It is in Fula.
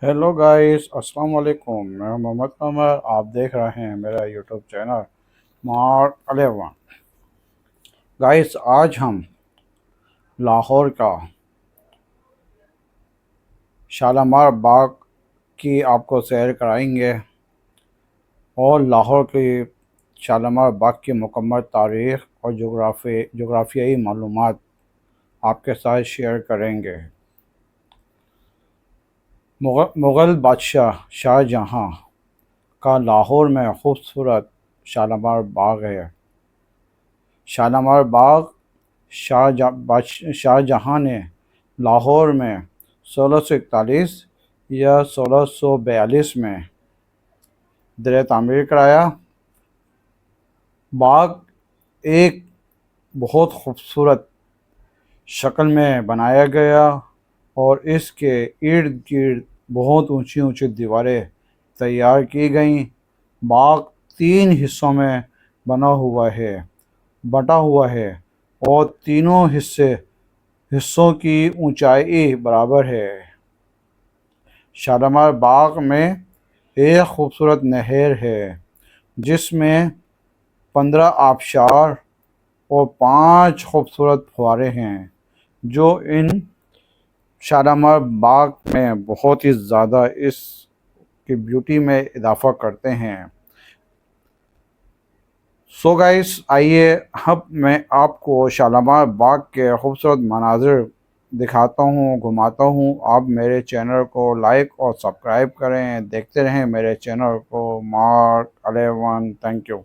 Hello guys, अस्सलाम वालेकुम। मैं मोहम्मद कमर, आप देख रहे हैं मेरा यूट्यूब चैनल मार अलेवन। गाइस, आज हम लाहौर का शालामार बाग की आपको सैर कराएंगे और लाहौर की शालामार बाग की मुकम्मल तारीख़ और जोग्राफियाई मालूमात आपके साथ शेयर करेंगे। मुग़ल बादशाह शाहजहाँ का लाहौर में खूबसूरत शालामार बाग है। शालामार बाग शाहजहाँ ने लाहौर में 1641 या 1642 में दर तामीर कराया। बाग एक बहुत खूबसूरत शक्ल में बनाया गया और इसके इर्द गिर्द बहुत ऊंची ऊंची दीवारें तैयार की गईं। बाग 3 हिस्सों में बटा हुआ है और तीनों हिस्सों की ऊंचाई बराबर है। शालामार बाग में एक खूबसूरत नहर है जिसमें 15 आबशार और 5 खूबसूरत फुव्वारे हैं जो इन शालामार बाग में बहुत ही ज़्यादा इसकी ब्यूटी में इजाफ़ा करते हैं। सो गाइस, आइए अब मैं आपको शालामार बाग के खूबसूरत मनाज़िर दिखाता हूँ, घुमाता हूँ। आप मेरे चैनल को लाइक और सब्सक्राइब करें, देखते रहें मेरे चैनल को मार्क 11। Thank you.